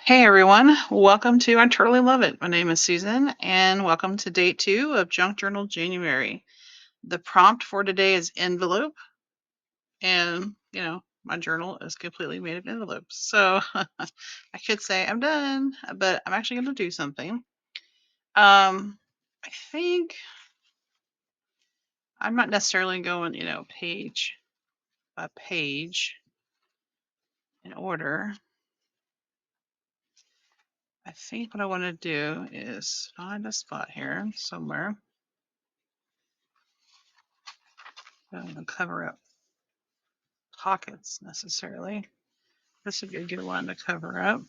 Hey everyone, welcome to I Totally Love It. My name is Susan, and welcome to day 2 of Junk Journal January. The prompt for today is envelope, and my journal is completely made of envelopes. So I could say I'm done, but I'm actually going to do something. I think I'm not necessarily going, page by page in order. I think what I want to do is find a spot here somewhere. I don't want to cover up pockets necessarily. This would be a good one to cover up.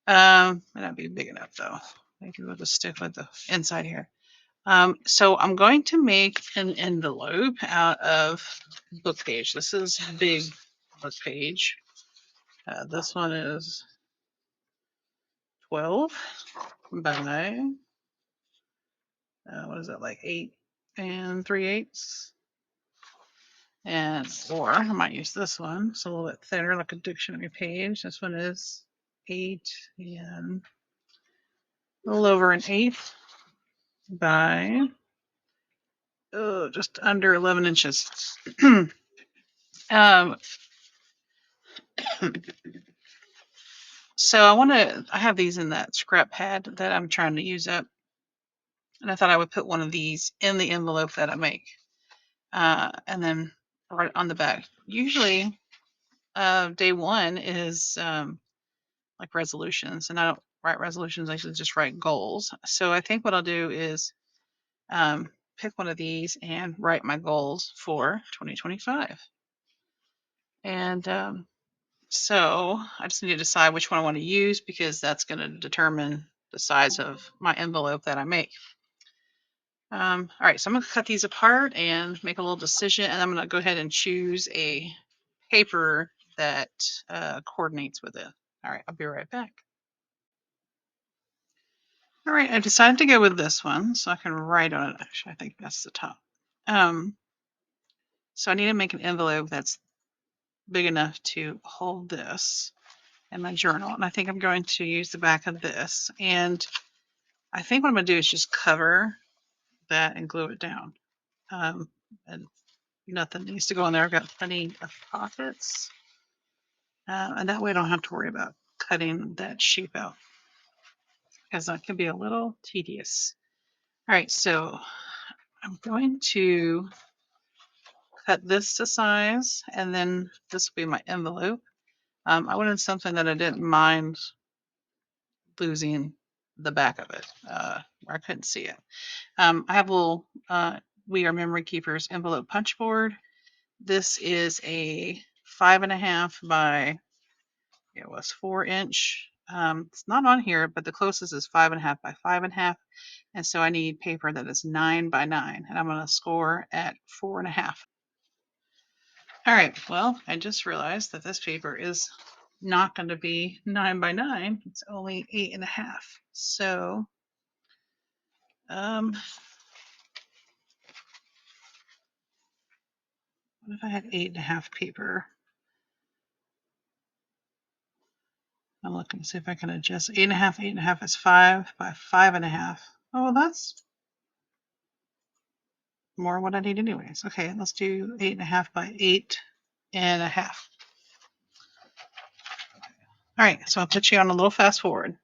Might not be big enough though. Maybe we'll just stick with the inside here. So I'm going to make an envelope out of book page. This is big book page. This one is 12 by what is it, like 8 and 3/8. And or I might use this one. It's a little bit thinner, like a dictionary page. This one is 8 and a little over an eighth by just under 11 inches. um, so I have these in that scrap pad that I'm trying to use up. And I thought I would put one of these in the envelope that I make. And then right on the back. Usually day 1 is like resolutions, and I don't write resolutions, I should just write goals. So I think what I'll do is pick one of these and write my goals for 2025. And so I just need to decide which one I want to use because that's going to determine the size of my envelope that I make. All right, so I'm going to cut these apart and make a little decision, and I'm going to go ahead and choose a paper that coordinates with it. All right, I'll be right back. All right, I decided to go with this one so I can write on it. Actually, I think that's the top. So I need to make an envelope that's big enough to hold this in my journal. And I think I'm going to use the back of this. And I think what I'm going to do is just cover that and glue it down. And nothing needs to go in there. I've got plenty of pockets. And that way I don't have to worry about cutting that shape out because that can be a little tedious. All right, so I'm going to cut this to size, and then this will be my envelope. I wanted something that I didn't mind losing the back of it, where I couldn't see it. I have a little We Are Memory Keepers envelope punch board. This is a 5.5 by, it was 4-inch. It's not on here, but the closest is 5.5 by 5.5. And so I need paper that is 9 by 9, and I'm going to score at 4.5. All right, well, I just realized that this paper is not going to be 9 by 9. It's only 8.5. So, what if I had 8.5 paper? I'm looking to see if I can adjust. 8.5, 8.5 is 5 by 5.5. Oh, that's more what I need anyways. Okay, let's do 8.5 by 8.5. All right, so I'll put you on a little fast forward.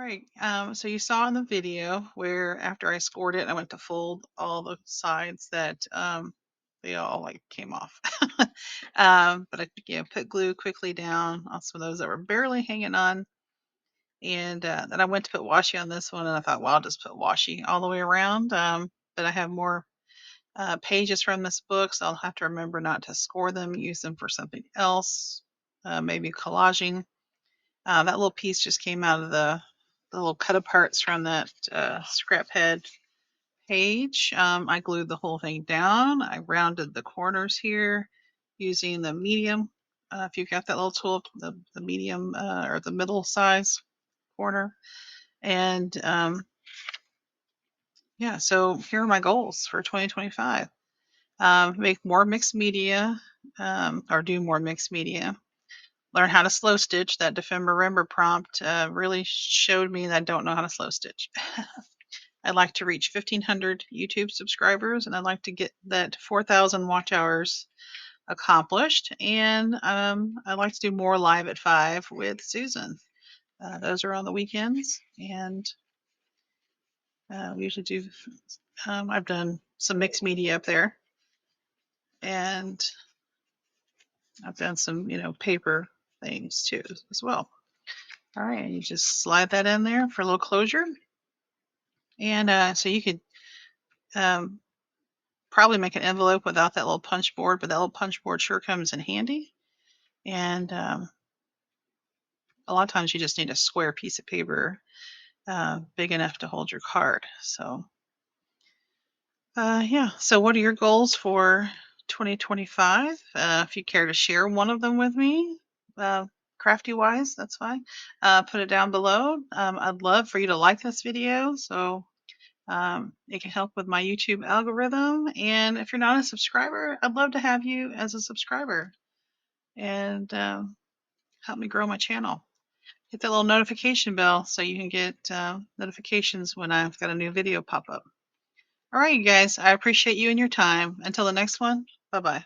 Right. So you saw in the video where after I scored it, I went to fold all the sides that they all like came off. But I put glue quickly down on some of those that were barely hanging on. And then I went to put washi on this one, and I thought, well, I'll just put washi all the way around. But I have more pages from this book, so I'll have to remember not to score them, use them for something else, maybe collaging. That little piece just came out of the little cut aparts from that scrap head page. I glued the whole thing down. I rounded the corners here using the medium. If you've got that little tool, the medium or the middle size corner. And yeah, so here are my goals for 2025. Make more mixed media, or do more mixed media. Learn how to slow stitch. That Defend Remember prompt really showed me that I don't know how to slow stitch. I'd like to reach 1,500 YouTube subscribers, and I'd like to get that 4,000 watch hours accomplished. And I'd like to do more live at 5 with Susan. Those are on the weekends, and we usually do. I've done some mixed media up there, and I've done some, paper things too as well. All right, and you just slide that in there for a little closure. And so you could probably make an envelope without that little punch board, but that little punch board sure comes in handy. And a lot of times you just need a square piece of paper big enough to hold your card. So yeah, so what are your goals for 2025? If you care to share one of them with me, crafty wise, that's fine. Put it down below. I'd love for you to like this video so it can help with my YouTube algorithm. And if you're not a subscriber, I'd love to have you as a subscriber and help me grow my channel. Hit that little notification bell so you can get notifications when I've got a new video pop up. All right, you guys, I appreciate you and your time. Until the next one, bye bye.